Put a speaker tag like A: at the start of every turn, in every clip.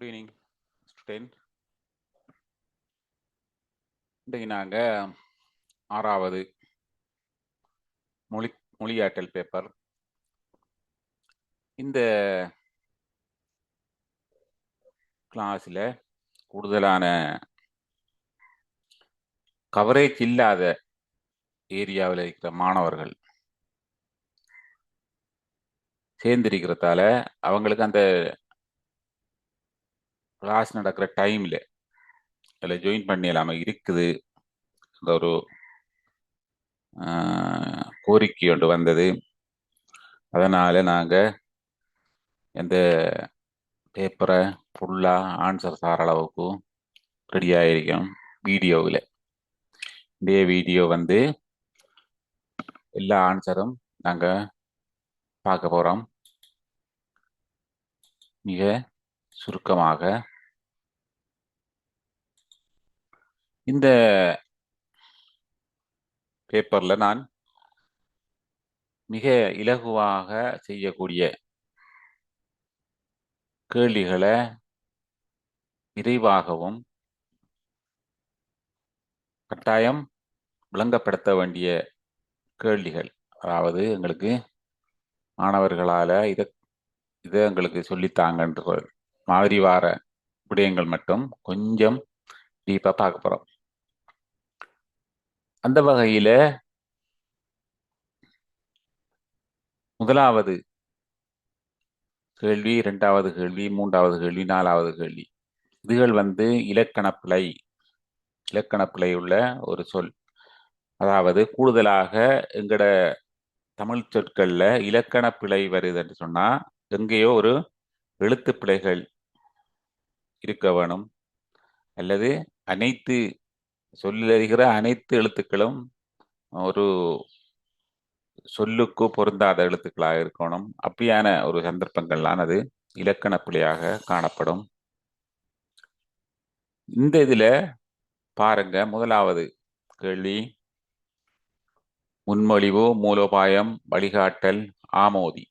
A: Good evening student. இன்றைக்கு நாங்கள் 6வது மொழியாற்றல் பேப்பர். இந்த கிளாஸில் கூடுதலான கவரேஜ் இல்லாத ஏரியாவில் இருக்கிற மாணவர்கள் சேர்ந்திருக்கிறதால அவங்களுக்கு அந்த கிளாஸ் நடக்கிற டைமில் அதில் ஜாயின் பண்ணிடலாமல் இருக்குது. அந்த ஒரு கோரிக்கை ஒன்று வந்தது. அதனால் நாங்கள் இந்த பேப்பரை ஃபுல்லாக ஆன்சர் சார அளவுக்கு ரெடியாகிருக்கோம். வீடியோவில் இந்த வீடியோ எல்லா ஆன்சரும் நாங்கள் பார்க்க போகிறோம். மிக சுருக்கமாக இந்த பேப்பரில் நான் மிக இலகுவாக செய்யக்கூடிய கேள்விகளை விரைவாகவும் கட்டாயம் விளங்கப்படுத்த வேண்டிய கேள்விகள், அதாவது எங்களுக்கு மாணவர்களால் இதை எங்களுக்கு சொல்லித்தாங்கன்ற மாதிரி வார விடயங்கள் மட்டும் கொஞ்சம் டீப்பாக பார்க்க போகிறோம். அந்த வகையில் முதலாவது கேள்வி, 2வது கேள்வி, 3வது கேள்வி, 4வது கேள்வி, இதுகள் இலக்கணப்பிழை உள்ள ஒரு சொல். அதாவது கூடுதலாக எங்கட தமிழ் சொற்களில் இலக்கணப்பிழை வருது என்று சொன்னால் எங்கேயோ ஒரு எழுத்து பிழைகள் இருக்க வேணும், அல்லது அனைத்து சொல்லில் அனைத்து எழுத்துக்களும் ஒரு சொல்லுக்கு பொருந்தாத எழுத்துக்களாக இருக்கணும். அப்படியான ஒரு சந்தர்ப்பங்கள்லாம் அது இலக்கண பிழையாக காணப்படும். இந்த இதில் பாருங்க, முதலாவது கேள்வி முன்மொழிவு, மூலோபாயம், வழிகாட்டல், ஆமோதி.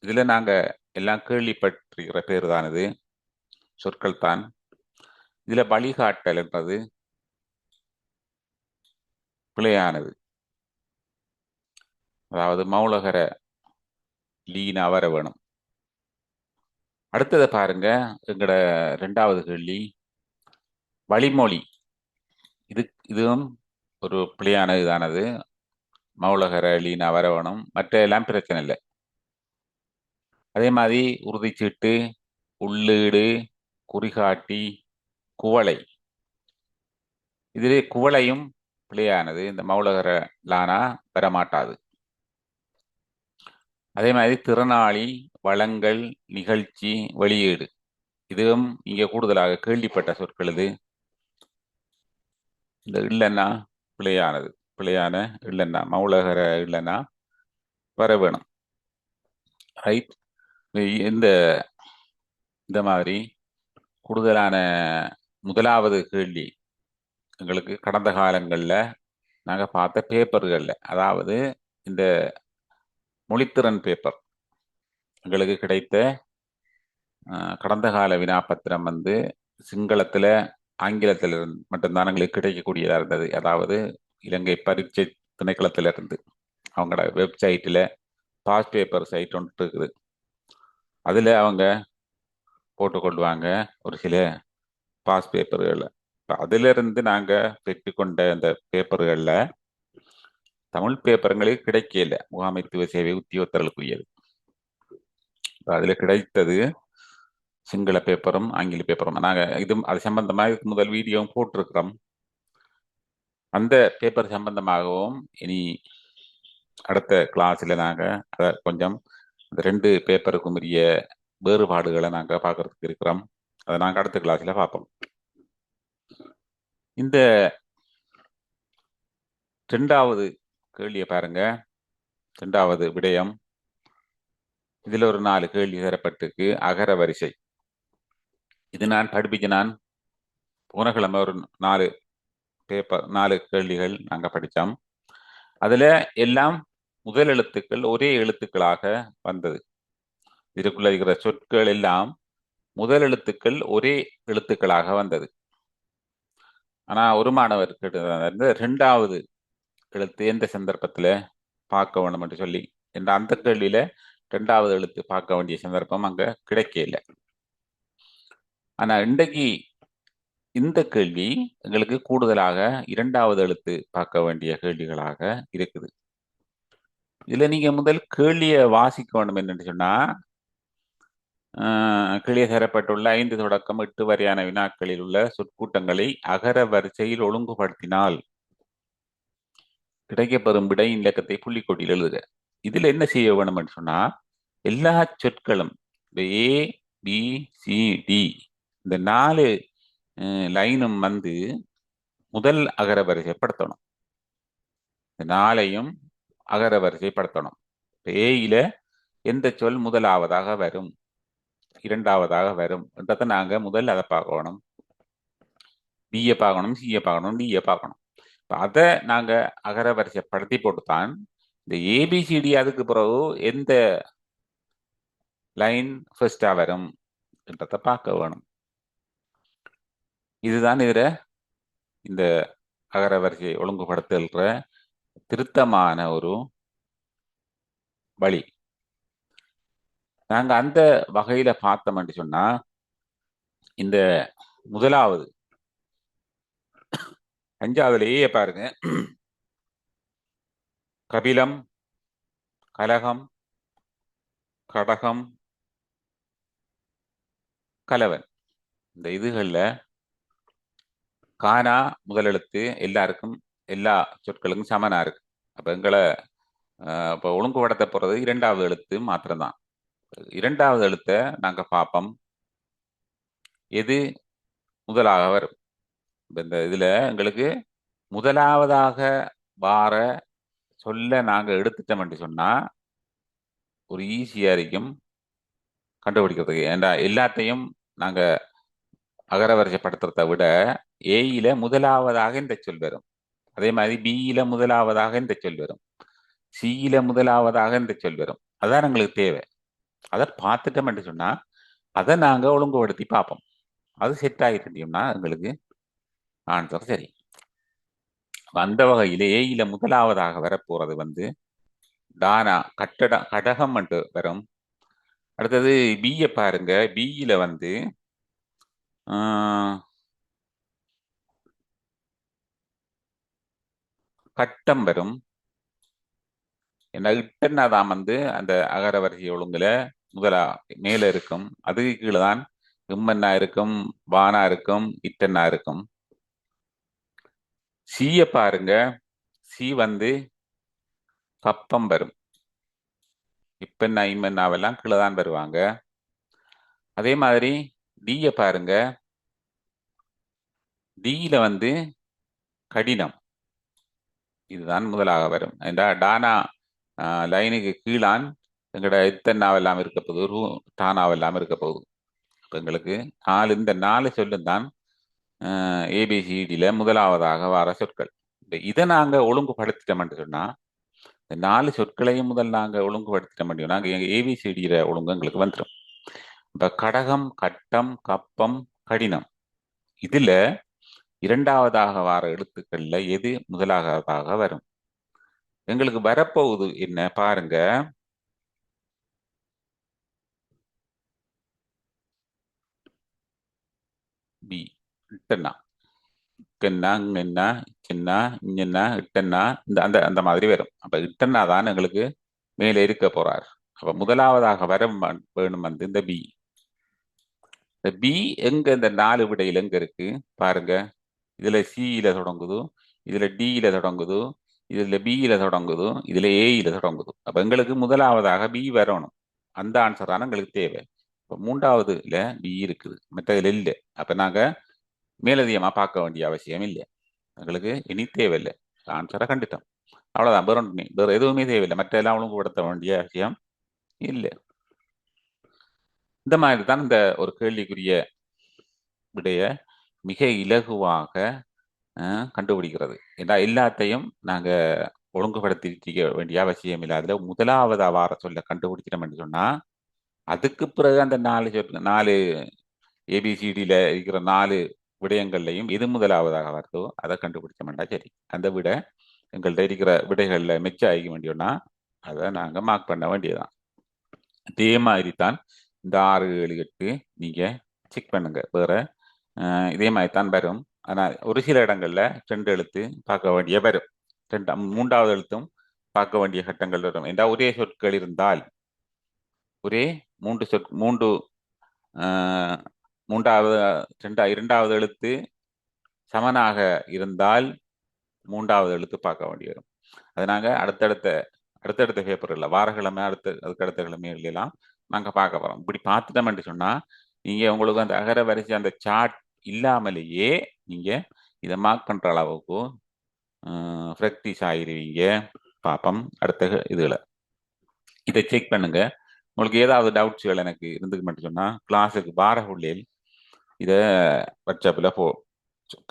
A: இதில் நாங்கள் எல்லாம் கேள்விப்பட்டிருக்கிற பேர் தான், இது சொற்கள் தான். இதில் வழிகாட்டல் என்பது பிழையானது. அதாவது மௌலகர லீனா வர வேணும். அடுத்ததை பாருங்க, எங்கட 2வது கேள்வி வழிமொழி. இதுவும் ஒரு பிழையான இதானது. மௌலகர லீனா வர வேணும், மற்ற எல்லாம் பிரச்சனை இல்லை. அதே மாதிரி உறுதிச்சீட்டு, உள்ளீடு, குறிகாட்டி, குவளை. இதிலே குவளையும் பிழையானது. இந்த மௌலகர லானா வரமாட்டாது. அதே மாதிரி திறனாளி, வளங்கள், நிகழ்ச்சி, வெளியீடு, இதுவும் இங்கே கூடுதலாக கேள்விப்பட்ட சொற்கள். இது இந்த இல்லைன்னா பிழையானது. பிழையான இல்லைன்னா, மௌலகர இல்லைன்னா வர வேணும். ரைட். இந்த மாதிரி கூடுதலான முதலாவது கேள்வி எங்களுக்கு கடந்த காலங்களில் நாங்கள் பார்த்த பேப்பர்களில், அதாவது இந்த மொழித்திறன் பேப்பர் எங்களுக்கு கிடைத்த கடந்த கால வினாப்பத்திரம் சிங்களத்தில், ஆங்கிலத்தில் மட்டும்தான் எங்களுக்கு கிடைக்கக்கூடியதாக இருந்தது. அதாவது இலங்கை பரீட்சை திணைக்களத்திலிருந்து அவங்களோட வெப்சைட்டில் பாஸ் பேப்பர் சைட் ஒன்று இருக்குது. அதில் அவங்க போட்டுக்கொள்வாங்க ஒரு சில பாஸ் பேப்பர்களில். அதிலிருந்து நாங்கள் பெற்றுக்கொண்ட அந்த பேப்பர்களில் தமிழ் பேப்பருங்களுக்கு கிடைக்கல. முகாமைத்துவ சேவை உத்தியோகத்தர்களுக்குரியது. அதில் கிடைத்தது சிங்கள பேப்பரும் ஆங்கில பேப்பரும். நாங்கள் அது சம்பந்தமாக முதல் வீடியோவும் போட்டிருக்கிறோம். அந்த பேப்பர் சம்பந்தமாகவும் இனி அடுத்த கிளாஸில் நாங்கள் அதை கொஞ்சம் அந்த 2 பேப்பருக்கும் உரிய வேறுபாடுகளை நாங்கள் பார்க்கறதுக்கு இருக்கிறோம். அதை நாங்கள் அடுத்த கிளாஸில் பார்ப்போம். இந்த 2வது கேள்வியை பாருங்க. 2வது விடயம், இதில் ஒரு 4 கேள்வி தரப்பட்டிருக்கு. அகர வரிசை. இது நான் போன கிழமை ஒரு 4 கேள்விகள் நாங்கள் படித்தோம். அதில் எல்லாம் முதல் எழுத்துக்கள் ஒரே எழுத்துக்களாக வந்தது. இதுக்குள்ள இருக்கிற சொற்கள் எல்லாம் முதல் எழுத்துக்கள் ஒரே எழுத்துக்களாக வந்தது. ஆனா ஒரு மாணவர் கேட்டது ரெண்டாவது எழுத்து எந்த சந்தர்ப்பத்துல பார்க்க வேணும் என்று சொல்லி என்ற அந்த கேள்வியில ரெண்டாவது எழுத்து பார்க்க வேண்டிய சந்தர்ப்பம் அங்க கிடைக்கல. ஆனா இன்றைக்கு இந்த கேள்வி எங்களுக்கு கூடுதலாக இரண்டாவது எழுத்து பார்க்க வேண்டிய கேள்விகளாக இருக்குது. இதுல நீங்க முதல் கேள்வியை வாசிக்க வேண்டும் என்று சொன்னா கீழே தரப்பட்டுள்ள 5 தொடக்கம் 8 வரையான வினாக்களில் உள்ள சொற்கூட்டங்களை அகர வரிசையில் ஒழுங்குபடுத்தினால் கிடைக்கப்பெறும் விடை இலக்கத்தை புள்ளிக்கோட்டில் எழுதுக. இதுல என்ன செய்ய வேணும் என்று சொன்னா எல்லா சொற்களும் இந்த ஏ பி சி டி இந்த 4 லைனும் வந்து முதல் அகர வரிசைப்படுத்தணும். இந்த 4ஐயும் அகர வரிசைப்படுத்தணும். ஏயில எந்த சொல் முதலாவதாக வரும், இரண்டாவதாக வரும் என்றதை நாங்க முதல் அதை பார்க்கணும். பிஏ பார்க்கணும், சிஏ பார்க்கணும், டிஏ பார்க்கணும். இப்போ அதை நாங்க அகர வரிசைப்படுத்தி போட்டுத்தான் இந்த ஏபிசிடி அதுக்கு பிறகு எந்த லைன் ஃபர்ஸ்டா வரும் என்றதை பார்க்க வேணும். இதுதான் இதுல இந்த அகர வரிசை ஒழுங்குபடுத்துகிற திருத்தமான ஒரு வழி. நாங்க அந்த வகையில பார்த்தோம்னு சொன்னா இந்த முதலாவது 5வதுலேயே பாருங்க, கபிலம், கலகம், கடகம், கலவன் இந்த இதுகள்ல கானா முதல் எழுத்து எல்லாருக்கும் எல்லா சொற்களுக்கும் சமனா இருக்கு. அப்ப எங்களை இப்போ ஒழுங்குபடுத்த போறது இரண்டாவது எழுத்து மாத்திரம்தான். இரண்டாவது எழுத்தை நாங்க பார்ப்போம் எது முதலாக வரும். இந்த இதுல எங்களுக்கு முதலாவதாக வார சொல்ல நாங்க எடுத்துட்டோம் என்று சொன்னா ஒரு ஈஸியா இருக்கும் கண்டுபிடிக்கிறதுக்கு. ஏண்டா எல்லாத்தையும் நாங்க அகரவரிசைப்படுத்துறதை விட ஏயில முதலாவதாக இந்த சொல் வரும், அதே மாதிரி பியில முதலாவதாக இந்த சொல் வரும், சியில முதலாவதாக இந்த சொல் வரும். அதான் எங்களுக்கு தேவை. அதை பார்த்துட்டோம் என்று சொன்னா அதை நாங்க ஒழுங்குபடுத்தி பார்ப்போம். அது செட் ஆகிட்டோம்னா எங்களுக்கு ஆன்சர் சரி. அந்த வகையில ஏயில முதலாவதாக வரப்போறது வந்து தானா கடகம் என்று வரும். அடுத்தது பியை பாருங்க, பியில வந்து கட்டம் வரும். என்ன இட்டன்னா தான் வந்து அந்த அகர வரிசை ஒழுங்குல மேல இருக்கும், அதுக்கு கீழே தான் இம்மன்னா இருக்கும், வானா இருக்கும், இட்டன்னா இருக்கும். சீய பாருங்க, சி வந்து கப்பம் வரும். இப்பன்னா இம்மன்னாவெல்லாம் கீழே தான் வருவாங்க. அதே மாதிரி டிய பாருங்க, டியில வந்து கடினம், இதுதான் முதலாக வரும். டானா லைனுக்கு கீழான் எங்களோட இத்தன்னாவெல்லாம் இருக்க போகுது, டானாவெல்லாம் இருக்க போகுது. இப்போ எங்களுக்கு இந்த 4 சொல்லும் தான் ஏபிசிடியில முதலாவதாக வர சொற்கள். இதை நாங்க ஒழுங்குபடுத்திட்டோம்னு சொன்னா இந்த 4 சொற்களையும் முதல் நாங்க ஒழுங்குபடுத்திட்டோம், நாங்க ஏபிசிடியில ஒழுங்கு எங்களுக்கு வந்துடும். இப்ப கடகம், கட்டம், கப்பம், கடினம் இதுல இரண்டாவதாக வர எழுத்துக்கள்ல எது முதலாவதாக வரும்? எங்களுக்கு வரப்போகுது என்ன பாருங்க, பி இட்டன்னா, இக்கன்னா, இங்கன்னா, இக்கன்னா, இங்கன்னா, இட்டன்னா, இந்த அந்த அந்த மாதிரி வரும். அப்ப இட்டன்னா தான் எங்களுக்கு மேலே இருக்க போறார். அப்ப முதலாவதாக வர வேணும் வந்து இந்த பி. இந்த பி எங்க இந்த 4 விடையில் எங்க இருக்கு பாருங்க. இதுல சியில தொடங்குது, இதுல டியில தொடங்குது, இதுல பியில தொடங்குது, இதுல ஏயில தொடங்குது. அப்ப எங்களுக்கு முதலாவதாக பி வரணும். அந்த ஆன்சர் தானே எங்களுக்கு தேவை. இப்போ 3வதுல பி இருக்குது, மற்றதுல இல்லை. அப்ப நாங்க மேலதிகமா பார்க்க வேண்டிய அவசியம் இல்லை, எங்களுக்கு இனி தேவையில்லை. ஆன்சரை கண்டுட்டோம், அவ்வளவுதான். வேற எதுவுமே தேவையில்லை, மற்ற எல்லாம் ஒழுங்குபடுத்த வேண்டிய அவசியம் இல்லை. இந்த மாதிரி தான் இந்த ஒரு கேள்விக்குரிய விடைய மிக இலகுவாக கண்டுபிடிக்கிறது. ஏன்னா எல்லாத்தையும் நாங்க ஒழுங்குபடுத்திக்க வேண்டிய அவசியம் இல்லை. அதுல முதலாவது வார சொல்ல கண்டுபிடிச்சிட்டோம் என்று சொன்னா அதுக்கு பிறகு அந்த 4 ஏபிசிடியில் இருக்கிற 4 விடயங்கள்லையும் எது முதலாவதாக வருதோ அதை கண்டுபிடிச்சோம்னா சரி. அந்த விட எங்கள்கிட்ட இருக்கிற விடைகளில் மிச்சம் ஆகிக்க வேண்டியோன்னா அதை நாங்கள் மார்க் பண்ண வேண்டியதுதான். அதே மாதிரி தான் இந்த 6, 7, 8 நீங்கள் செக் பண்ணுங்க. வேற இதே மாதிரி தான் வரும். ஆனால் ஒரு சில இடங்கள்ல 2 எழுத்து பார்க்க வேண்டிய வரும். 3வது எழுத்தும் பார்க்க வேண்டிய கட்டங்கள் வரும். ஏன்னா ஒரே சொற்கள் இருந்தால் ஒரே 3 மூன்றாவது 2வது எழுத்து சமனாக இருந்தால் 3வது எழுத்து பார்க்க வேண்டி வரும். அது நாங்கள் அடுத்தடுத்த பேப்பர்ல வாரக்கிழமை அதுக்கு அடுத்த கிழமைகளெல்லாம் நாங்கள் பார்க்க போறோம். இப்படி பார்த்துட்டோம்னு சொன்னா நீங்க உங்களுக்கு அந்த அகர வரிசை அந்த சார்ட் இல்லாமலேயே நீங்க இதை மார்க் பண்ற அளவுக்கு ப்ராக்டிஸ் ஆகிடுவீங்க. பார்ப்போம் அடுத்த இதுல இதை செக் பண்ணுங்க. உங்களுக்கு ஏதாவது டவுட்ஸ்கள் எனக்கு இருந்துக்கு மட்டும் சொன்னா கிளாஸுக்கு வார உள்ளேல் இதை வாட்ஸ்அப்பில்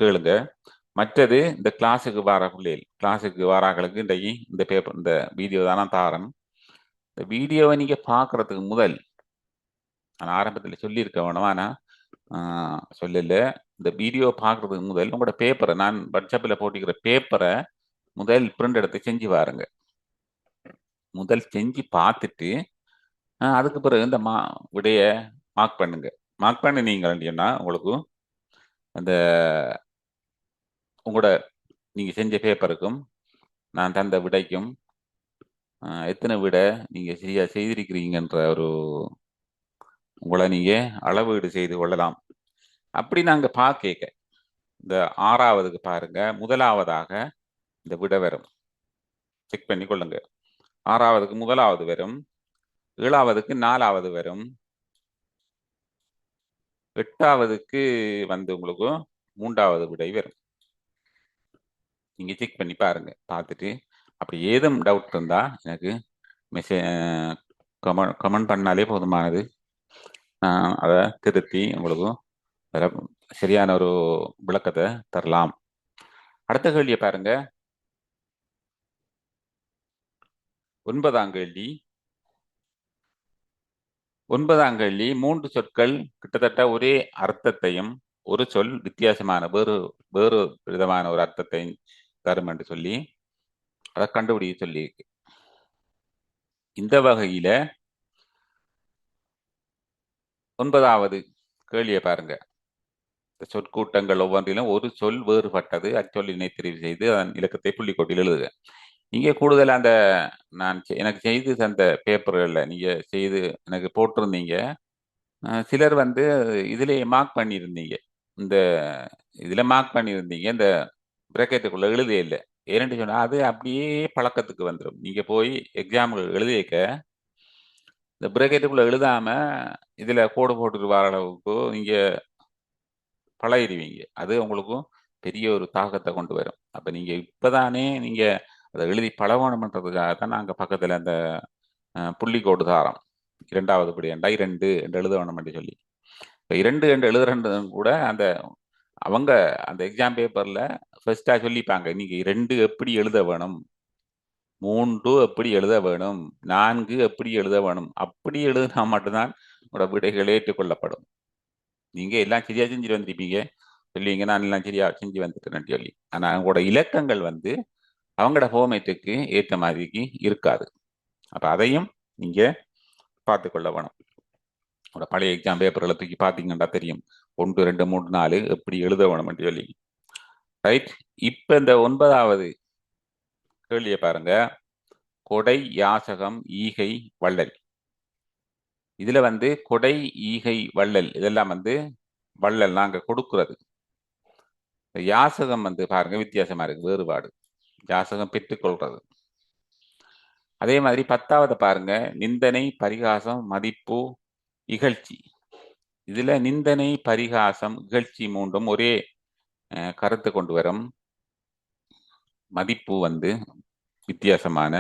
A: கேளுங்க. மற்றது இந்த கிளாஸுக்கு வார பிள்ளைகள் கிளாஸுக்கு வாராக்களுக்கு இன்றைக்கு இந்த வீடியோ தானே தாரன். இந்த வீடியோவை நீங்க பார்க்கறதுக்கு முதல் நான் ஆரம்பத்தில் சொல்லியிருக்க வேணும், ஆனால் சொல்லல. இந்த வீடியோ பார்க்கறதுக்கு முதல் உங்களோட பேப்பரை நான் வாட்ஸ்அப்பில் போட்டிக்கிற பேப்பரை முதல் பிரிண்ட் எடுத்து செஞ்சு பாருங்க. முதல் செஞ்சு பார்த்துட்டு அதுக்கு பிறகு இந்த விடைய மார்க் பண்ணுங்க. மார்க் பண்ணினீங்கன்னா உங்களுக்கு அந்த உங்களோட நீங்க செஞ்ச பேப்பருக்கும் நான் தந்த விடைக்கும் எத்தனை விட நீங்க சரியா செய்திருக்கிறீங்கன்ற ஒரு உங்களை நீங்க அளவீடு செய்து கொள்ளலாம். அப்படி நாங்க பார்க்க இந்த 6வதுக்கு பாருங்க, முதலாவதாக இந்த விட வரும். செக் பண்ணி கொள்ளுங்க. 6வதுக்கு முதலாவது வரும், 7வதுக்கு 4வது வரும், 8வதுக்கு உங்களுக்கு 3வது விடை வரும். நீங்க செக் பண்ணி பாருங்க. பார்த்துட்டு அப்படி ஏதும் டவுட் இருந்தா எனக்கு கமெண்ட் பண்ணாலே போதுமானது. அதை திருத்தி உங்களுக்கு சரியான ஒரு விளக்கத்தை தரலாம். அடுத்த கேள்வியை பாருங்க. 9ஆம் கேள்வி. 9ஆம் கேள்வி 3 சொற்கள் கிட்டத்தட்ட ஒரே அர்த்தத்தையும் ஒரு சொல் வித்தியாசமான வேறு விதமான ஒரு அர்த்தத்தை தரும் என்று சொல்லி அதை கண்டுபிடிக்க சொல்லி இந்த வகையில 9வது கேள்வியை பாருங்க. இந்த சொற்கூட்டங்கள் ஒவ்வொன்றிலும் ஒரு சொல் வேறுபட்டது. அச்சொல்லினை தெரிவு செய்து அதன் இலக்கத்தை புள்ளிக்கோட்டில் எழுதுக. நீங்க கூடுதல் அந்த நான் எனக்கு செய்து தந்த பேப்பர்களில் நீங்க செய்து எனக்கு போட்டிருந்தீங்க. சிலர் இதுல மார்க் பண்ணியிருந்தீங்க. இந்த இதுல மார்க் பண்ணியிருந்தீங்க, இந்த பிரேக்கெட்டுக்குள்ள எழுதே இல்லை. ஏன்னு சொன்னா அது அப்படியே பழக்கத்துக்கு வந்துடும். நீங்க போய் எக்ஸாம் எழுதிக்க இந்த பிரேக்கெட்டுக்குள்ள எழுதாம இதுல கோடு போட்டுட்டு வர அளவுக்கு நீங்க பழகிடுவீங்க. அது உங்களுக்கும் பெரிய ஒரு தாக்கத்தை கொண்டு வரும். அப்ப நீங்க இப்பதானே நீங்க அதை எழுதி பழகணும்ன்றதுக்காக தான் நாங்க பக்கத்துல அந்த புள்ளிக்கோடு தாரம் 2வது படி 2 என்று எழுத வேணும் என்று சொல்லி. இப்போ 2 என்று எழுதுறதும் கூட அவங்க அந்த எக்ஸாம் பேப்பர்ல ஃபர்ஸ்டா சொல்லிப்பாங்க, நீங்க 2 எப்படி எழுத வேணும், 3 எப்படி எழுத வேணும், 4 எப்படி எழுத வேணும். அப்படி எழுதினா மட்டும்தான் உங்களோட விடைகள் ஏற்றுக்கொள்ளப்படும். நீங்க எல்லாம் சரியா செஞ்சுட்டு வந்திருப்பீங்க, சொல்லுவீங்க நான் எல்லாம் சரியா செஞ்சு வந்துட்டேன்னு சொல்லி. ஆனா அவங்களோட இலக்கங்கள் அவங்களோட ஃபார்மேட்டுக்கு ஏற்ற மாதிரிக்கு இருக்காது. அப்ப அதையும் நீங்க பார்த்து கொள்ள வேணும். உங்களோட பழைய எக்ஸாம் பேப்பர்களை தூக்கி பார்த்தீங்கன்னா தெரியும் 1, 2, 3, 4 எப்படி எழுத வேணும்னு சொல்லி. ரைட். இப்ப இந்த 9வது கேள்வியை பாருங்க. கொடை, யாசகம், ஈகை, வள்ளல். இதுல கொடை, ஈகை, வள்ளல் இதெல்லாம் வள்ளல் நாங்க கொடுக்கிறது. யாசகம் பாருங்க வித்தியாசமா இருக்கு, வேறுபாடு. யாசகம் பெற்றுக்கொள்றது. அதே மாதிரி 10வது பாருங்க, நிந்தனை, பரிகாசம், மதிப்பு, இகழ்ச்சி. இதுல நிந்தனை, பரிகாசம், இகழ்ச்சி மூன்றும் ஒரே கருத்து கொண்டு வரும். மதிப்பு வித்தியாசமான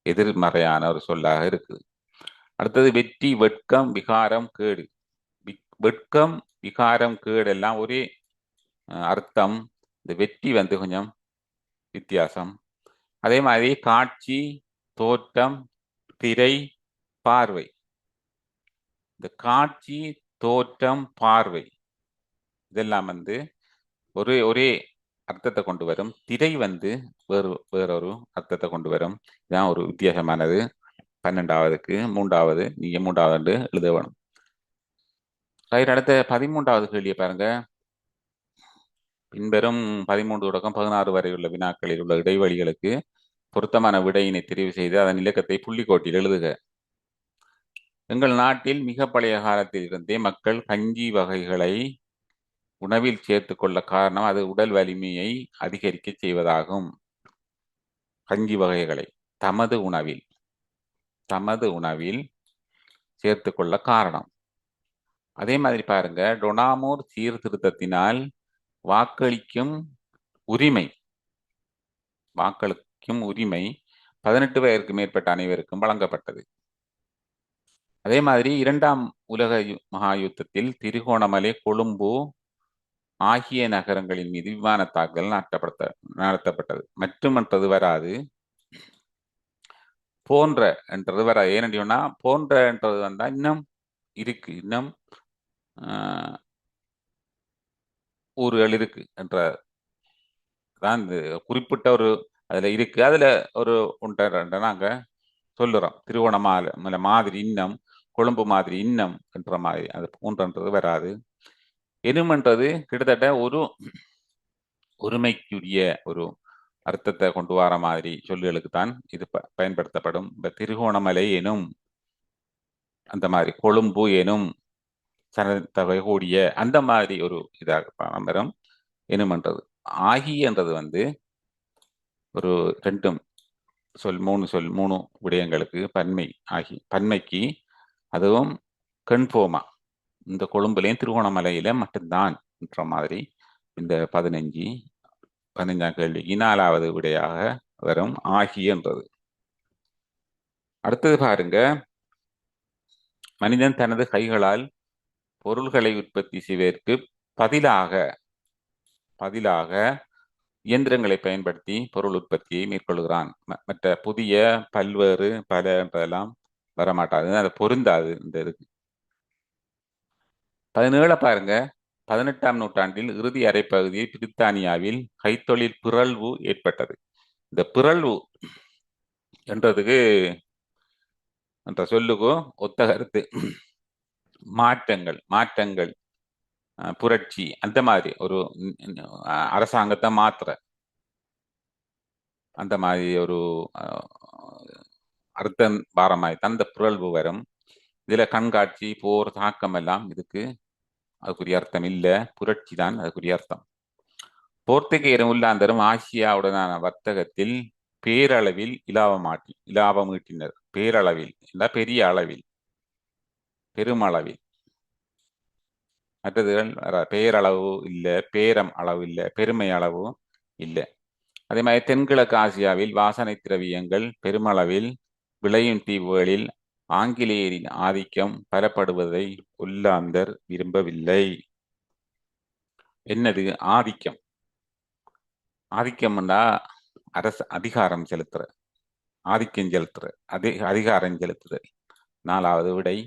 A: எதிர்மறையான ஒரு சொல்லாக இருக்குது. அடுத்தது வெற்றி, வெட்கம், விகாரம், கேடு. வெட்கம், விகாரம், கேடு எல்லாம் ஒரே அர்த்தம். இந்த வெற்றி கொஞ்சம் வித்தியாசம். அதே மாதிரி காட்சி, தோற்றம், திரை, பார்வை. இந்த காட்சி, தோற்றம், பார்வை இதெல்லாம் வந்து ஒரே அர்த்தத்தை கொண்டு வரும். திரை வந்து வேறொரு அர்த்தத்தை கொண்டு வரும். இதான் ஒரு வித்தியாசமானது. 12வதுக்கு 3வது நீங்க 3வது எழுத வேணும். ரைட், அடுத்த 13வது கேள்வியை பாருங்க. பின்வரும் 13 தொடக்கம் 16 வரை உள்ள வினாக்களில் உள்ள இடைவெளிகளுக்கு பொருத்தமான விடையினை தெரிவு செய்து அதன் இலக்கத்தை புள்ளிக்கோட்டில் எழுதுக. எங்கள் நாட்டில் மிக பழைய காலத்தில் இருந்தே மக்கள் கஞ்சி வகைகளை உணவில் சேர்த்து கொள்ள காரணம் அது உடல் வலிமையை அதிகரிக்க செய்வதாகும். கஞ்சி வகைகளை தமது உணவில் சேர்த்து கொள்ள காரணம். அதே மாதிரி பாருங்க, டொனாமூர் சீர்திருத்தத்தினால் வாக்களிக்கும் உரிமை 18 வயதிற்கு மேற்பட்ட அனைவருக்கும் வழங்கப்பட்டது. அதே மாதிரி 2ஆம் உலக மகா யுத்தத்தில் திருகோணமலை, கொழும்பு ஆகிய நகரங்களின் மீது விமான தாக்குதல் நடத்தப்பட்டது. மட்டுமன்றது வராது, போன்ற என்றது வராது. ஏனென்னா போன்ற என்றது வந்தா இன்னும் இருக்கு, இன்னும் ஊர்கள் இருக்கு என்ற தான் இந்த குறிப்பிட்ட ஒரு அதுல இருக்கு. அதுல ஒரு ஒன்றை ரெண்டை நாங்க சொல்லுறோம். திருவோணமலை மாதிரி இன்னம், கொழும்பு மாதிரி இன்னம் என்ற மாதிரி அது போன்றன்றது வராது. எனுமென்றது கிட்டத்தட்ட ஒரு ஒருமைக்குரிய ஒரு அர்த்தத்தை கொண்டு வர மாதிரி சொல்லுகளுக்கு தான் இது பயன்படுத்தப்படும். இந்த திருகோணமலை எனும், அந்த மாதிரி கொழும்பு எனும், சனத்தொகை கூடிய அந்த மாதிரி ஒரு இதாக வரும். எனுமென்றது ஆகியன்றது வந்து ஒரு ரெண்டும் மூணு விடயங்களுக்கு பன்மை ஆகி, பன்மைக்கு அதுவும் கன்ஃபோமா இந்த கொழும்புலையும் திருகோணமலையில மட்டும்தான் என்ற மாதிரி இந்த 15ஆம் கேள்விக்கு 4வது விடையாக வரும் ஆகியன்றது. அடுத்தது பாருங்க, மனிதன் தனது கைகளால் பொருள்களை உற்பத்தி செய்வதற்கு பதிலாக இயந்திரங்களை பயன்படுத்தி பொருள் உற்பத்தியை மேற்கொள்கிறான். மற்ற புதிய பல்வேறு பல என்றெல்லாம் வரமாட்டாது, அது பொருந்தாது இந்த இதுக்கு. 17 பாருங்க, 18ஆம் நூற்றாண்டில் இறுதி அரைப்பகுதியில் பிரித்தானியாவில் கைத்தொழில் பிறழ்வு ஏற்பட்டது. இந்த பிறழ்வு என்றதுக்கு என்ற சொல்லுக்கும் ஒத்த கருத்து. மாற்றங்கள் புரட்சி, அந்த மாதிரி ஒரு அரசாங்கத்தை மாத்திர அந்த மாதிரி ஒரு அர்த்தம் பாரமாய் தந்த பிறழ்வு வரும். இதுல கண்காட்சி, போர், தாக்கம் எல்லாம் இதுக்கு அதுக்குரிய அர்த்தம் இல்லை, புரட்சி தான் அதுக்குரிய அர்த்தம். போர்த்துகேயரும் உள்ளாந்தரும் ஆசியாவுடனான வர்த்தகத்தில் பேரளவில் இலாபம் ஈட்டினர். பேரளவில் இல்ல, பெரிய அளவில், பெருமளவில். மற்றதுகள் பேரளவு இல்லை, பேரம் அளவு இல்லை, பெருமை அளவு இல்லை. அதே மாதிரி தென்கிழக்கு ஆசியாவில் வாசனை திரவியங்கள் பெருமளவில் விளையும் தீவுகளில் ஆங்கிலேயரின் ஆதிக்கம் பலப்படுவதை ஒல்லாந்தர் விரும்பவில்லை. என்னது ஆதிக்கம்? ஆதிக்கம்னா அதிகாரம் செலுத்துற, ஆதிக்கம் செலுத்துற, அதிகாரம் செலுத்துதல். 4வது விடை.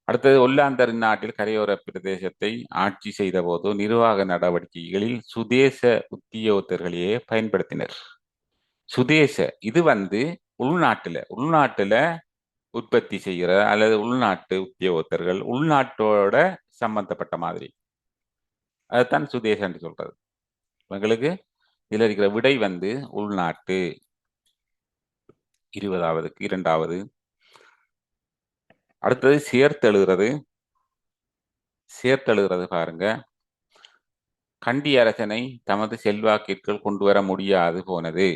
A: அடுத்தது, ஒல்லாந்தர் நாட்டில் கரையோர பிரதேசத்தை ஆட்சி செய்த போது நிர்வாக நடவடிக்கைகளில் சுதேச உத்தியோகத்தர்களையே பயன்படுத்தினர். சுதேச இது வந்து உள்நாட்டுல உற்பத்தி செய்கிற அல்லது உள்நாட்டு உத்தியோகத்தர்கள், உள்நாட்டோட சம்பந்தப்பட்ட மாதிரி, அதுதான் சுதேசம் என்று சொல்றது. உங்களுக்கு இதுல இருக்கிற விடை வந்து உள்நாட்டு. 20வதுக்கு 2வது. அடுத்தது சேர்த்தெழுகிறது பாருங்க. கண்டி அரசனை தமது செல்வாக்கிற்குள் கொண்டு வர முடியாது போனது.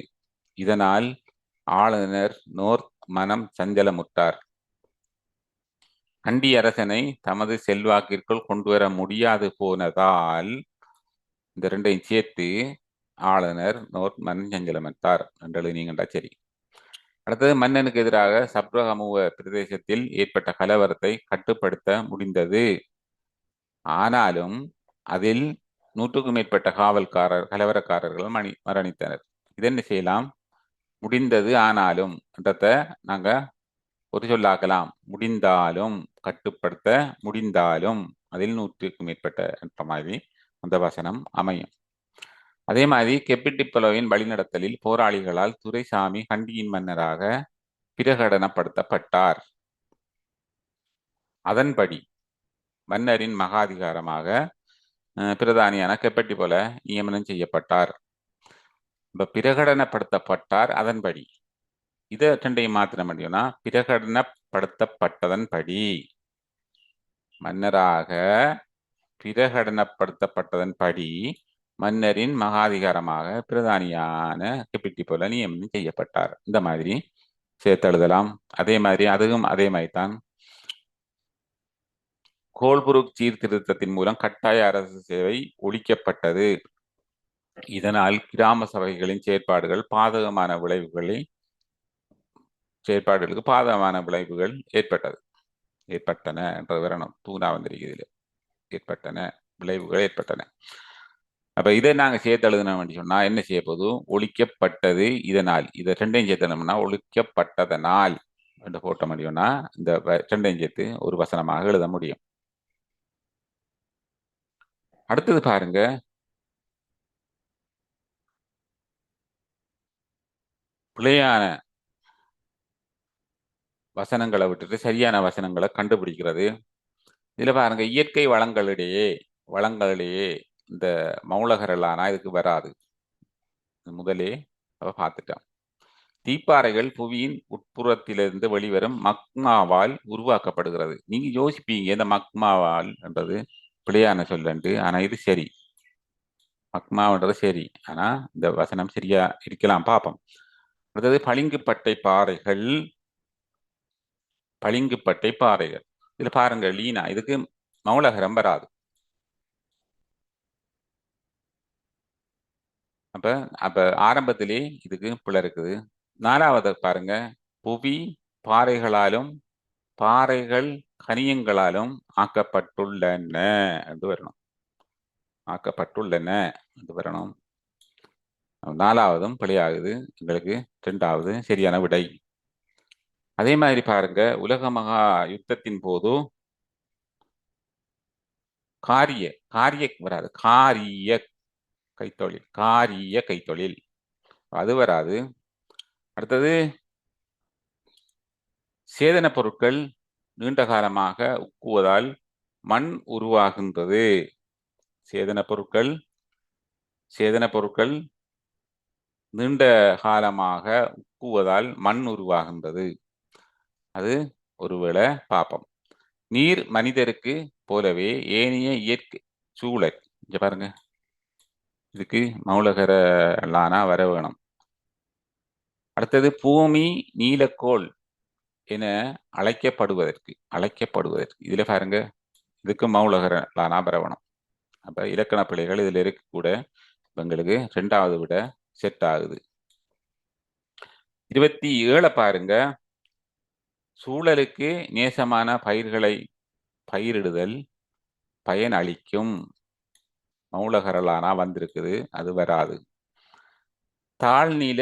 A: இதனால் ஆளுநர் நோர்த் மனம் சஞ்சலமுற்றார். கண்டி அரசனை தமது செல்வாக்கிற்குள் கொண்டு வர முடியாது போனதால் இந்த ரெண்டையும் சேர்த்து ஆளுநர் நோர்த் மனம் சஞ்சலமுற்றார் என்று நீங்கண்டா சரி. அடுத்தது, மன்னனுக்கு எதிராக சப்ரகமுவ பிரதேசத்தில் ஏற்பட்ட கலவரத்தை கட்டுப்படுத்த முடிந்தது. ஆனாலும் அதில் 100க்கும் மேற்பட்ட கலவரக்காரர்கள் மரணித்தனர். இதென்ன செய்யலாம்? முடிந்தது ஆனாலும் என்றத நாங்க ஒரு சொல்லாக்கலாம். முடிந்தாலும், கட்டுப்படுத்த முடிந்தாலும் அதில் 100க்கும் மேற்பட்ட என்ற மாதிரி அந்த வசனம் அமையும். அதே மாதிரி கெப்பிட்டிப்பலோவின் வழிநடத்தலில் போராளிகளால் துரைசாமி கண்டியின் மன்னராக பிரகடனப்படுத்தப்பட்டார். அதன்படி மன்னரின் மகாதிகாரமாக பிரதானியான கெப்பட்டிபொல நியமனம் செய்யப்பட்டார். இப்ப பிரகடனப்படுத்தப்பட்டார் அதன்படி இதை ரெண்டையும் மாத்திர முடியும்னா பிரகடனப்படுத்தப்பட்டதன்படி மன்னராக பிரகடனப்படுத்தப்பட்டதன்படி மன்னரின் மகாதிகாரமாக பிரதானியான கெப்பிட்டிபொல நியமனம் செய்யப்பட்டார். இந்த மாதிரி சேர்த்தெழுதலாம். அதே மாதிரி அதுவும் அதே மாதிரி தான். கோல்புருக் சீர்திருத்தத்தின் மூலம் கட்டாய அரசு சேவை ஒழிக்கப்பட்டது. இதனால் கிராம சபைகளின் செயற்பாடுகளுக்கு பாதகமான விளைவுகள் ஏற்பட்டன என்ற விவரணம் தூணா வந்திருக்கிறதுல விளைவுகள் ஏற்பட்டன. அப்ப இதை நாங்க சேர்த்து எழுதணும் சொன்னா என்ன செய்ய போதும் ஒழிக்கப்பட்டது இதனால், இதை ரெண்டையும் சேர்த்தனோம்னா ஒழிக்கப்பட்டதனால் என்று போட்ட முடியும்னா இந்த ரெண்டையும் சேர்த்து ஒரு வசனமாக எழுத முடியும். அடுத்தது பாருங்க, பிழையான வசனங்களை விட்டுட்டு சரியான வசனங்களை கண்டுபிடிக்கிறது. இதுல பாருங்க, இயற்கை வளங்களிடையே இந்த மௌலகரலானா இதுக்கு வராது. முதலே பார்த்துட்டோம். தீப்பாறைகள் புவியின் உட்புறத்திலிருந்து வெளிவரும் மக்மாவால் உருவாக்கப்படுகிறது. நீங்க யோசிப்பீங்க இந்த மக்மாவால் என்றது பிழையான சொல்லண்டு, ஆனா இது சரி. மக்மான்றது சரி, ஆனா இந்த வசனம் சரியா இருக்கலாம், பார்ப்போம். அடுத்தது பளிங்குப்பட்டை பாறைகள். இதுல பாருங்க லீனா, இதுக்கு மௌலகரம் வராது. அப்ப ஆரம்பத்திலே இதுக்கு பிழை இருக்குது. 4வது பாருங்க, புவி பாறைகளாலும் பாறைகள் கனியங்களாலும் ஆக்கப்பட்டுள்ளன என்று வரணும். 4வதும் பிழையாகுது. எங்களுக்கு 2வது சரியான விடை. அதே மாதிரி பாருங்க, உலக மகா யுத்தத்தின் போது காரிய வராது, காரிய கைத்தொழில் அது வராது. அடுத்தது சேதன பொருட்கள் நீண்ட காலமாக உக்குவதால் மண் உருவாகின்றது. சேதன பொருட்கள் நீண்ட காலமாக உக்குவதால் மண் உருவாகின்றது. அது ஒருவேளை பார்ப்போம். நீர் மனிதருக்கு போலவே ஏனைய இயற்கை சூழல், இங்க பாருங்க, இதுக்கு மௌலகர லானா வர வேணும். அடுத்தது பூமி நீலக்கோள் என அழைக்கப்படுவதற்கு இதுல பாருங்க, இதுக்கு மௌலகர லானா வர வேணும். அப்ப இலக்கண பிழைகள் இதுல இருக்கு கூட. எங்களுக்கு 2வது விட செட் ஆகுது. 27 பாருங்க, சூழலுக்கு நேசமான பயிர்களை பயிரிடுதல் பயன் அளிக்கும். மௌலகரலானா வந்திருக்குது, அது வராது. தாழ்நில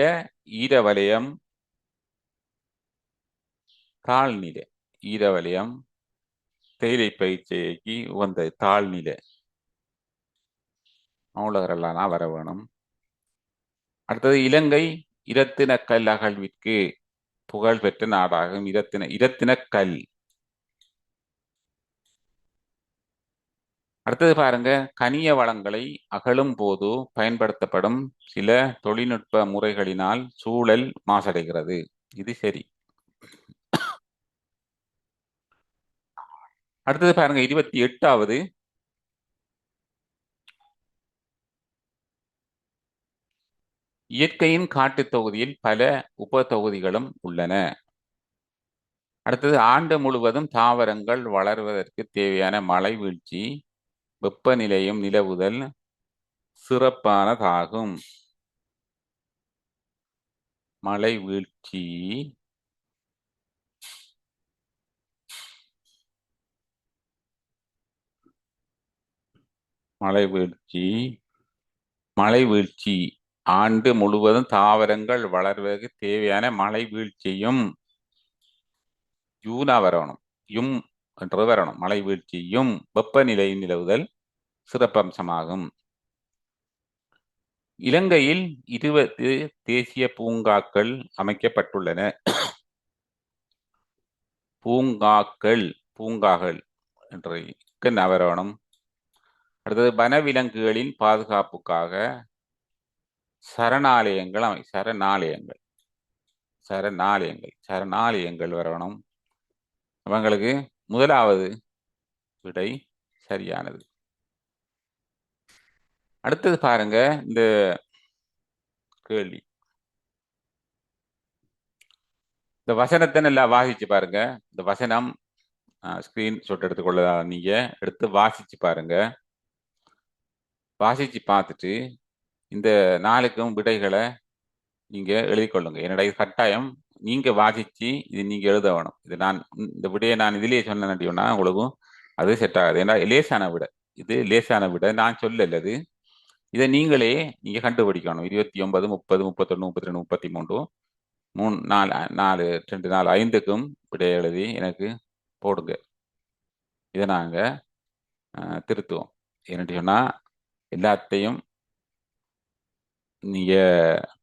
A: ஈரவலயம் தேயிலை பயிற்சிக்கு உகந்த தாழ்நில மௌலகரலானா வர வேணும். அடுத்தது இலங்கை இரத்தினக்கல் அகழ்விற்கு புகழ் பெற்ற நாடாகும். இரத்தினக்கல். அடுத்தது பாருங்க, கனிய வளங்களை அகழும் போது பயன்படுத்தப்படும் சில தொழில்நுட்ப முறைகளினால் சூழல் மாசடைகிறது. இது சரி. அடுத்தது பாருங்க, 28வது, இயற்கையின் காட்டு தொகுதியில் பல உப தொகுதிகளும் உள்ளன. அடுத்தது ஆண்டு முழுவதும் தாவரங்கள் வளர்வதற்கு தேவையான மழை வீழ்ச்சி வெப்பநிலையும் நிலவுதல் சிறப்பானதாகும். மழை வீழ்ச்சி ஆண்டு முழுவதும் தாவரங்கள் வளர்வதற்கு தேவையான மழை வீழ்ச்சியும் யூனா வரணும். என்று வரணும். மழை வீழ்ச்சியும் வெப்பநிலை நிலவுதல் சிறப்பம்சமாகும். இலங்கையில் 20 தேசிய பூங்காக்கள் அமைக்கப்பட்டுள்ளன. பூங்காகள் என்று வரணும். அடுத்தது வனவிலங்குகளின் பாதுகாப்புக்காக சரணாலயங்கள் வரணும். அவங்களுக்கு முதலாவது விடை சரியானது. அடுத்தது பாருங்க, இந்த கேள்வி, இந்த வசனத்தை நல்லா வாசிச்சு பாருங்க. இந்த வசனம் ஸ்கிரீன்ஷாட் எடுத்துக்கொள்ளதா நீங்க எடுத்து வாசிச்சு பாருங்க. வாசிச்சு பார்த்துட்டு இந்த நாளுக்கும் விடைகளை நீங்க எழுதி கொள்ளுங்க. என்னடா இது கட்டாயம் நீங்க வாசிச்சு இது நீங்க எழுத வேணும். இது நான் இந்த விடையை நான் இதுலயே சொன்னேன்னா உங்களுக்கும் அது செட் ஆகாது. ஏன்னா லேசான விடை, இது லேசான விடை, நான் சொல்லலது. இதை நீங்களே நீங்க கண்டுபிடிக்கணும். 29, 30, 31, 32, 33, 3, 4, 2, 4, 5க்கும் விடை எழுதி எனக்கு போடுங்க. இதை நாங்க திருத்துவோம். என்னட்டு சொன்னா எல்லாத்தையும் நீங்க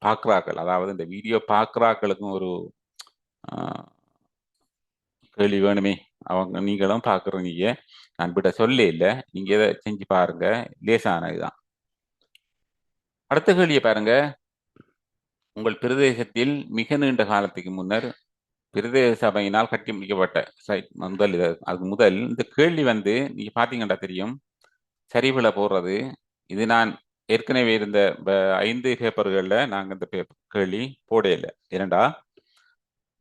A: பார்க்குறாக்கள், அதாவது இந்த வீடியோ பார்க்குறாக்களுக்கும் ஒரு கேள்வி வேணுமே. அவங்க நீங்களும் பார்க்குறீங்க, நான் விட சொல்ல இல்லை, நீங்க இதை செஞ்சு பாருங்க, லேசான இதுதான். அடுத்த கேள்வியை பாருங்க. உங்கள் பிரதேசத்தில் மிக நீண்ட காலத்துக்கு முன்னர் பிரதேச சபையினால் கட்டி முடிக்கப்பட்ட அதுக்கு முதல் இந்த கேள்வி நீங்க பாத்தீங்கன்னா தெரியும், சரிவுல போடுறது. இது நான் ஏற்கனவே இருந்த 5 பேப்பர்களில் நாங்கள் இந்த கேள்வி போடையில்லை. ஏனண்டா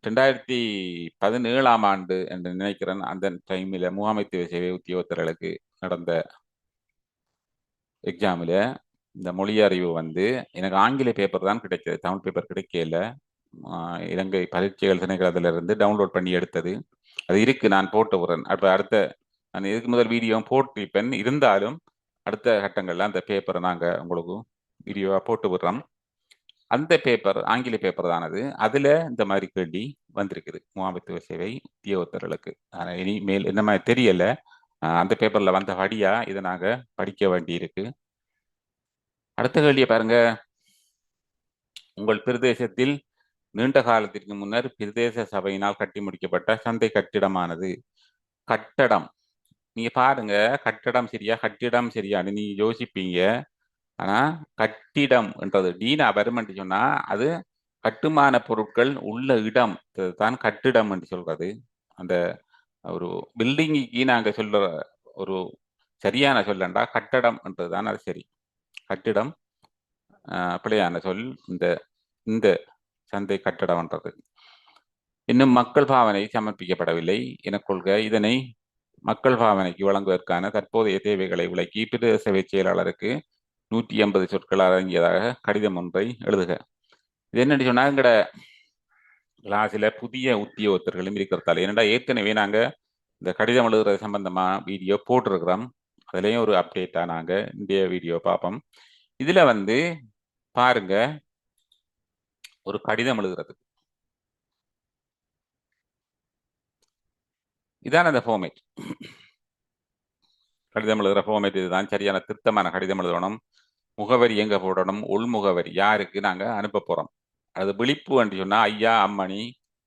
A: 2017ஆம் ஆண்டு என்று நினைக்கிறேன், அந்த டைமில் முகாமைத்துவ சேவை உத்தியோகத்தர்களுக்கு நடந்த எக்ஸாமில் இந்த மொழி அறிவு எனக்கு ஆங்கில பேப்பர் தான் கிடைச்சது, தமிழ் பேப்பர் கிடைக்கல. இலங்கை பரீட்சைகள் திணைக்களத்திலிருந்து டவுன்லோட் பண்ணி எடுத்தது. அது இருக்கு, நான் போட்டு விடுறேன். அப்போ நான் இதுக்கு முதல் வீடியோ போட்டிருப்பேன். இருந்தாலும் அடுத்த கட்டங்கள்ல அந்த பேப்பரை நாங்கள் உங்களுக்கு வீடியோவாக போட்டு விடுறோம். அந்த பேப்பர் ஆங்கில பேப்பர் தானது. அதில் இந்த மாதிரி கேள்வி வந்திருக்குது முகாமைத்துவ சேவை உத்தியோகத்தர்களுக்கு. ஆனால் இனிமேல் என்ன மாதிரி தெரியலை, அந்த பேப்பரில் வந்த படியா இதை நாங்கள் படிக்க வேண்டி இருக்கு. அடுத்த கேள்வியை பாருங்க. உங்கள் பிரதேசத்தில் நீண்ட காலத்திற்கு முன்னர் பிரதேச சபையினால் கட்டி முடிக்கப்பட்ட சந்தை கட்டிடமானது. கட்டடம், நீங்க பாருங்க, கட்டடம் சரியா கட்டிடம் சரியான்னு நீங்க யோசிப்பீங்க. ஆனா கட்டிடம் என்றது டீனா வருமென்று சொன்னா அது கட்டுமான பொருட்கள் உள்ள இடம் தான் கட்டிடம் என்று சொல்றது. அந்த ஒரு பில்டிங்குக்கு நாங்க சொல்ற ஒரு சரியான சொல்லண்டா கட்டடம் என்றதுதான் அது சரி. கட்டிடம் பிழையான சொல். இந்த சந்தை கட்டடம்ன்றது இன்னும் மக்கள் பாவனை சமர்ப்பிக்கப்படவில்லை என கொள்க. இதனை மக்கள் பாவனைக்கு வழங்குவதற்கான தற்போதைய தேவைகளை விளக்கி பிரதேச சபை செயலாளருக்கு 180 சொற்கள் அடங்கியதாக கடிதம் ஒன்றை எழுதுக. இது என்னன்னு சொன்னா எங்கட கிளாஸில் புதிய உத்தியோகத்தர்களும் இருக்கிறதால, ஏன்னா ஏற்கனவே நாங்க இந்த கடிதம் எழுதுறது சம்பந்தமா வீடியோ போட்டிருக்கிறோம். அதுலேயும் ஒரு அப்டேட்டா நாங்க இந்த வீடியோ பார்ப்போம். இதுல பாருங்க, ஒரு கடிதம் எழுதுறதுக்கு இதான் அந்த ஃபார்மேட். கடிதம் எழுதுற ஃபார்மேட் இதுதான். சரியான திருத்தமான கடிதம் எழுதணும். முகவரி எங்க போடணும்? உள்முகவரி யாருக்கு நாங்க அனுப்ப போறோம். அது விழிப்பு என்று சொன்னா ஐயா அம்மணி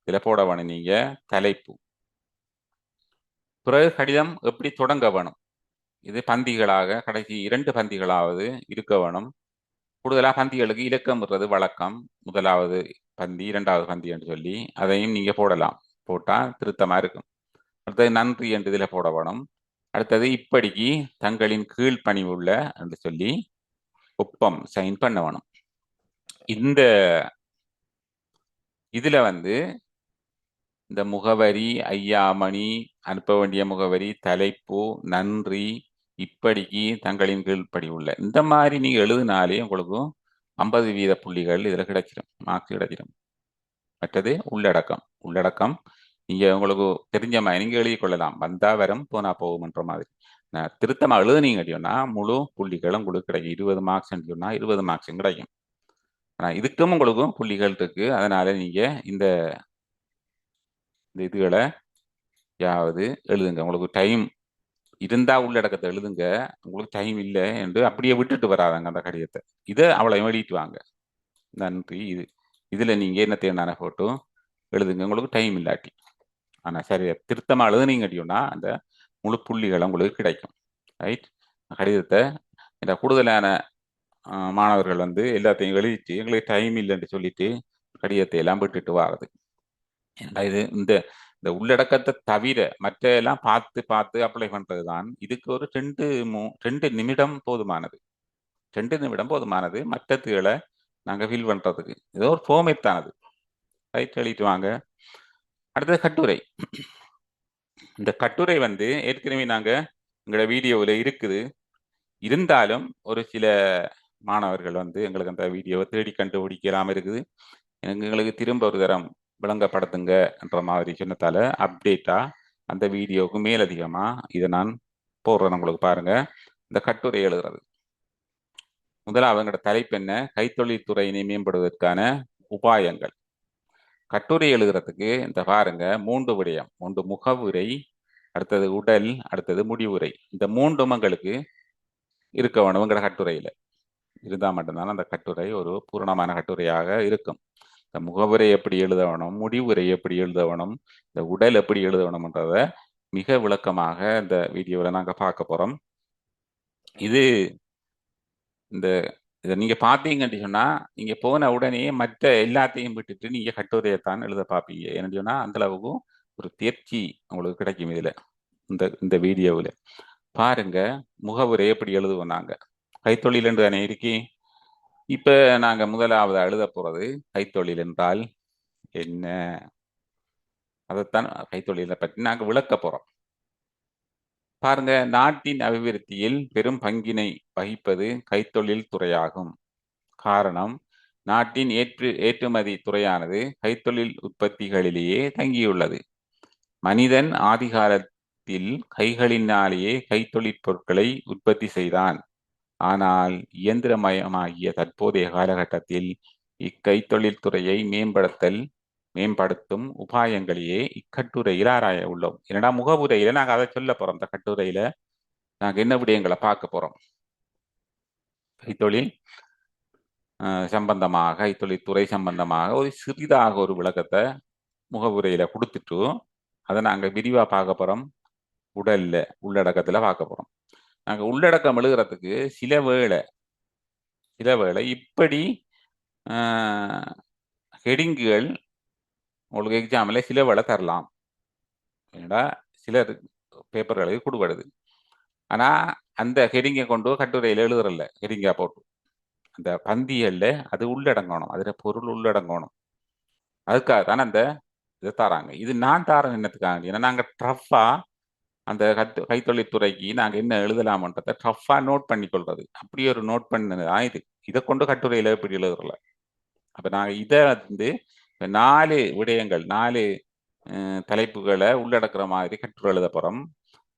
A: இதில் போட வேணும் நீங்க தலைப்பு. பிறகு கடிதம் எப்படி தொடங்க வேணும்? இது பந்திகளாக கடைசி 2 பந்திகளாவது இருக்க வேணும். கூடுதலாக பந்திகளுக்கு இலக்கம் விடுறது வழக்கம். முதலாவது பந்தி, 2வது பந்தி என்று சொல்லி அதையும் நீங்க போடலாம். போட்டா திருத்தமா இருக்கும். அடுத்தது நன்றி என்று இதில் போட வேணும். அடுத்தது இப்படிக்கு தங்களின் கீழ் பணிவுள்ள என்று சொல்லி ஒப்பம் சைன் பண்ண வேணும். இந்த இதுல இந்த முகவரி ஐயாமணி, அனுப்ப வேண்டிய முகவரி, தலைப்பு, நன்றி, இப்படிக்கு தங்களின் கீழ்ப்படி உள்ள இந்த மாதிரி நீங்க எழுதினாலே உங்களுக்கு 50% புள்ளிகள் இதுல கிடைச்சிடும், மார்க்ஸ் கிடைச்சிடும். மற்றது உள்ளடக்கம் நீங்க உங்களுக்கு தெரிஞ்ச மாதிரி நீங்க எழுதி கொள்ளலாம். வந்தா வரும் போனா போகும்ன்ற மாதிரி. திருத்தமா எழுதுனீங்க அப்படின்னா முழு புள்ளிகளும் உங்களுக்கு கிடைக்கும். 20 மார்க்ஸ் சொன்னா 20 மார்க்ஸும் கிடைக்கும். ஆனா இதுக்கும் உங்களுக்கும் புள்ளிகள் இருக்கு. அதனால நீங்க இந்த இதுகளை யாவது எழுதுங்க. உங்களுக்கு டைம் இருந்தா உள்ளடக்கத்தை எழுதுங்க. உங்களுக்கு டைம் இல்லை என்று அப்படியே விட்டுட்டு வராதாங்க அந்த கடிதத்தை. இதை அவளை எழுதிட்டு வாங்க. நன்றி. இதுல நீங்க என்ன தேர்ந்தான போட்டோ எழுதுங்க உங்களுக்கு டைம் இல்லாட்டி. ஆனா சரி, திருத்தமா எழுதுனீங்கன்னா அந்த முழு புள்ளிகள் உங்களுக்கு கிடைக்கும். ரைட். கடிதத்தை இந்த கூடுதலான மாணவர்கள் வந்து எல்லாத்தையும் எழுதிட்டு எங்களுக்கு டைம் இல்லைன்னு சொல்லிட்டு கடிதத்தை எல்லாம் விட்டுட்டு வாரது. ஏன்னா இது இந்த இந்த உள்ளடக்கத்தை தவிர மற்ற எல்லாம் பார்த்து பார்த்து அப்ளை பண்றது தான். இதுக்கு ஒரு 2 நிமிடம் போதுமானது. 2 நிமிடம் போதுமானது மற்றதுகளை நாங்க ஃபில் பண்றதுக்கு. ஏதோ ஒரு ஃபார்மேட் தானது. ரைட், எழுதிட்டு வாங்க. அடுத்தது கட்டுரை. இந்த கட்டுரை வந்து ஏற்கனவே நாங்க எங்களோட வீடியோவில் இருக்குது. இருந்தாலும் ஒரு சில மாணவர்கள் வந்து எங்களுக்கு அந்த வீடியோவை தேடி கண்டுபிடிக்கலாம இருக்குது. எங்களுக்கு திரும்ப ஒரு தரம் விளங்கப்படுத்துங்க என்ற மாதிரி சொன்னதால அப்டேட்டா அந்த வீடியோவுக்கு மேலதிகமா இதை நான் போடுறேன். உங்களுக்கு பாருங்க. இந்த கட்டுரை எழுதுறது முதல்ல அவங்களோட தலைப்பு என்ன? கைத்தொழில் துறையினை மேம்படுவதற்கான உபாயங்கள். கட்டுரை எழுதுறதுக்கு இந்த பாருங்க 3 விடயம். ஒன்று முகவுரை, அடுத்தது உடல், அடுத்தது முடிவுரை. இந்த 3 உங்களுக்கு இருக்க வேணும் உங்களோட கட்டுரையில. இருந்தால் மட்டும்தான் அந்த கட்டுரை ஒரு பூரணமான கட்டுரையாக இருக்கும். இந்த முகவுரை எப்படி எழுத வேணும், முடிவுரை எப்படி எழுத வேணும், இந்த உடல் எப்படி எழுத வேணும்ன்றத மிக விளக்கமாக இந்த வீடியோவில் நாங்கள் பார்க்க போறோம். இது இந்த இதை நீங்க பார்த்தீங்கன்னு சொன்னா நீங்க போன உடனே மற்ற எல்லாத்தையும் விட்டுட்டு நீங்க கட்டுரையைத்தான் எழுத பார்ப்பீங்க. ஏன்னு சொன்னா அந்த அளவுக்கு ஒரு தேர்ச்சி உங்களுக்கு கிடைக்கும் இதுல. இந்த இந்த வீடியோவில் பாருங்க. முகவுரை எப்படி எழுதுவோம் நாங்க? கைத்தொழில் என்று தானே இருக்கி. இப்ப நாங்க முதலாவது எழுத போறது கைத்தொழில் என்றால் என்ன, அதைத்தான் கைத்தொழிலை பற்றி நாங்க விளக்க போறோம். பாருங்க, நாட்டின் அபிவிருத்தியில் பெரும் பங்கினை வகிப்பது கைத்தொழில் துறையாகும். காரணம், நாட்டின் ஏற்றுமதி துறையானது கைத்தொழில் உற்பத்திகளிலேயே தங்கியுள்ளது. மனிதன் ஆதிகாலத்தில் கைகளினாலேயே கைத்தொழிற் பொருட்களை உற்பத்தி செய்தான். ஆனால் இயந்திரமயமாகிய தற்போதைய காலகட்டத்தில் இக்கைத்தொழில் துறையை மேம்படுத்தும் உபாயங்களையே இக்கட்டுரையில் ஆராய உள்ளோம். என்னடா முகவுரையில நாங்க அதை சொல்ல போறோம். இந்த கட்டுரையில நாங்க என்ன விடயங்களை பார்க்க போறோம்? கைத்தொழில் சம்பந்தமாக, கைத்தொழில் துறை சம்பந்தமாக ஒரு சிறிதாக ஒரு விளக்கத்தை முகவுரையில கொடுத்துட்டு அதை நாங்க விரிவா பார்க்க போறோம். உடல்ல உள்ளடக்கத்துல பார்க்க போறோம். நாங்க உள்ளடக்கம் எழுதுறதுக்கு சில வேளை இப்படி ஹெடிங்குகள் உங்களுக்கு எக்ஸாம்ல சில வேளை தரலாம். ஏன்னா சில பேப்பர்களுக்கு கொடுபடுது. ஆனா அந்த ஹெடிங்கை கொண்டு கட்டுரையில எழுதுறல, ஹெடிங்கா போட்டு அந்த பந்தியல்ல அது உள்ளடங்கணும், அதுல பொருள் உள்ளடங்கணும். அதுக்காக தானே அந்த இதை தராங்க. இது நான் தாரேன் என்னத்துக்காக? ஏன்னா நாங்க ட்ரஃபா அந்த கைத்தொழில் துறைக்கு நாங்க என்ன எழுதலாமன்றதை ட்ரஃபா நோட் பண்ணி கொள்றது. அப்படி ஒரு நோட் பண்ணதுதான் இது. இதை கொண்டு கட்டுரையில எப்படி எழுதுறல. அப்ப நாங்க இதை வந்து 4 விடயங்கள், 4 தலைப்புகளை உள்ளடக்குற மாதிரி கட்டுரை எழுத போறோம்.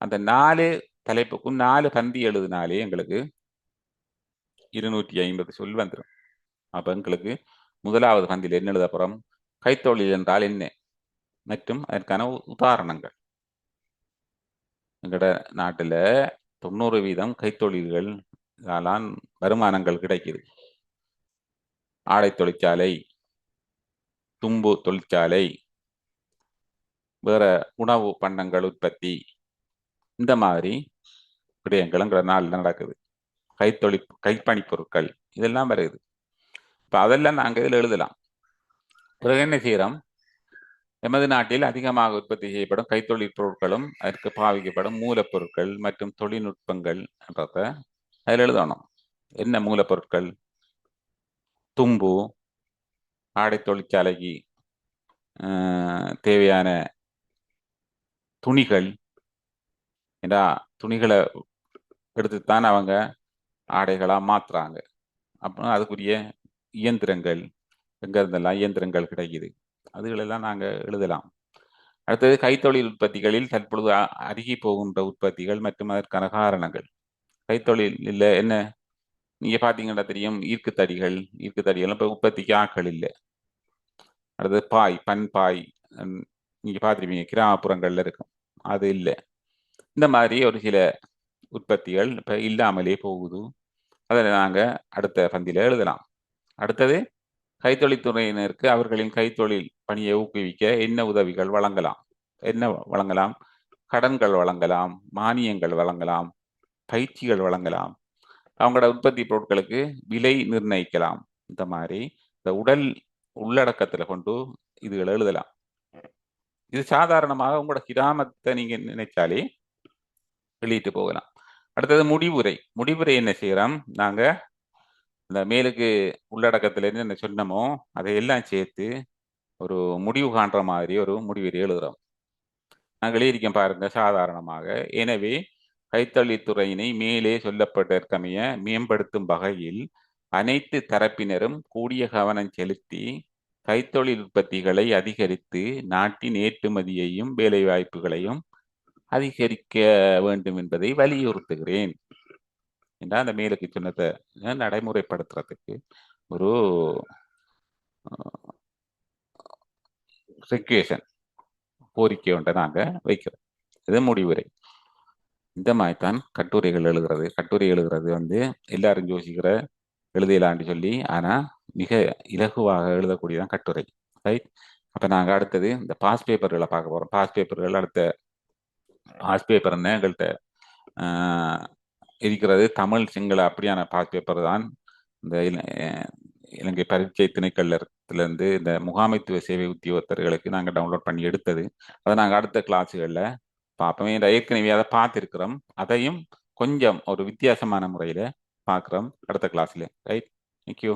A: அந்த 4 தலைப்புக்கும் 4 பந்தி எழுதினாலே எங்களுக்கு 250 சொல் வந்துடும். அப்ப எங்களுக்கு முதலாவது பந்தியில் என்ன எழுத போறோம்? கைத்தொழில் என்றால் என்ன மற்றும் அதற்கான உதாரணங்கள். எங்கட நாட்டுல 90% கைத்தொழில்கள் வருமானங்கள் கிடைக்குது. ஆடை தொழிற்சாலை, தும்பு தொழிற்சாலை, வேற உணவு பண்டங்கள் உற்பத்தி, இந்த மாதிரி விடயங்களும் நாளில் நடக்குது. கைப்பணி பொருட்கள் இதெல்லாம் வருது. இப்ப அதெல்லாம் நாங்க இதில் எழுதலாம். பிறகு என்ன செய்யறோம்? எமது நாட்டில் அதிகமாக உற்பத்தி செய்யப்படும் கைத்தொழில் பொருட்களும் அதற்கு பாவிக்கப்படும் மூலப்பொருட்கள் மற்றும் தொழில்நுட்பங்கள் என்றத அதில் எழுதணும். என்ன மூலப்பொருட்கள்? தும்பு, ஆடை தொழிற்சாலைக்கு தேவையான துணிகள். ஏன்னா துணிகளை எடுத்துத்தான் அவங்க ஆடைகளா மாத்துறாங்க. அப்புறம் அதுக்குரிய இயந்திரங்கள், எங்க இருந்தெல்லாம் இயந்திரங்கள் கிடைக்குது, அதுகளெல்லாம் நாங்க எழுதலாம். அடுத்தது கைத்தொழில் உற்பத்திகளில் தற்பொழுது அருகி போகின்ற உற்பத்திகள் மற்றும் அதற்கான காரணங்கள். கைத்தொழில் இல்லை என்ன நீங்க பாத்தீங்கன்னா தெரியும், ஈர்க்குத்தடிகள் இப்போ உற்பத்திக்கு ஆட்கள் இல்லை. அடுத்தது பண்பாய் நீங்க பார்த்துருப்பீங்க, கிராமப்புறங்கள்ல இருக்கும். அது இல்லை. இந்த மாதிரி ஒரு சில உற்பத்திகள் இப்போ இல்லாமலே போகுது. அதை நாங்கள் அடுத்த பந்தியில் எழுதலாம். அடுத்தது, கைத்தொழில்துறையினருக்கு அவர்களின் கைத்தொழில் பணியை ஊக்குவிக்க என்ன உதவிகள் வழங்கலாம்? என்ன வழங்கலாம்? கடன்கள் வழங்கலாம், மானியங்கள் வழங்கலாம், பயிற்சிகள் வழங்கலாம், அவங்களோட உற்பத்தி பொருட்களுக்கு விலை நிர்ணயிக்கலாம். இந்த மாதிரி இந்த உடல் உள்ளடக்கத்துல கொண்டு இதுகளை எழுதலாம். இது சாதாரணமாக உங்களோட கிராமத்தை நீங்க நினைச்சாலே வெளியிட்டு போகலாம். அடுத்தது முடிவுரை. முடிவுரை என்ன செய்யறோம்? நாங்க இந்த மேலுக்கு உள்ளடக்கத்துல இருந்து என்ன சொன்னமோ அதையெல்லாம் சேர்த்து ஒரு முடிவு காண்ற மாதிரி ஒரு முடிவுரை எழுதுறோம். நாங்கள் எழுதியிருக்கேன் பாருங்க சாதாரணமாக. எனவே கைத்தொழில்துறையினை மேலே சொல்லப்பட்டிருக்கமைய மேம்படுத்தும் வகையில் அனைத்து தரப்பினரும் கூடிய கவனம் செலுத்தி கைத்தொழில் உற்பத்திகளை அதிகரித்து நாட்டின் ஏற்றுமதியையும் வேலைவாய்ப்புகளையும் அதிகரிக்க வேண்டும் என்பதை வலியுறுத்துகிறேன் என்றால் அந்த மேலுக்கு சொன்னதை நடைமுறைப்படுத்துறதுக்கு ஒரு ரிக்வேஷன் கோரிக்கை ஒன்றை நாங்கள் வைக்கிறோம். இது முடிவுரை. இந்த மாதிரி தான் கட்டுரைகள் எழுதுறது. கட்டுரை எழுதுறது எல்லாரும் யோசிக்கிற எழுதலான்னு சொல்லி, ஆனால் மிக இலகுவாக எழுதக்கூடியதான் கட்டுரை. ரைட். அப்போ நாங்கள் அடுத்தது இந்த பாஸ் பேப்பர்களை பார்க்க போகிறோம். பாஸ் பேப்பர்கள் அடுத்த பாஸ் பேப்பர்னு எங்கள்கிட்ட இருக்கிறது தமிழ் சிங்கள அப்படியான பாஸ் பேப்பர் தான். இந்த இலங்கை பரீட்சை திணைக்களத்திலேருந்து இந்த முகாமைத்துவ சேவை உத்தியோகத்தர்களுக்கு நாங்கள் டவுன்லோட் பண்ணி எடுத்தது. அதை நாங்கள் அடுத்த கிளாஸுகளில் பார்ப்போம். ஏற்கனவே அதை பார்த்துருக்கிறோம். அதையும் கொஞ்சம் ஒரு வித்தியாசமான முறையில் பார்க்குறோம் அடுத்த கிளாஸில். ரைட். தேங்க்யூ.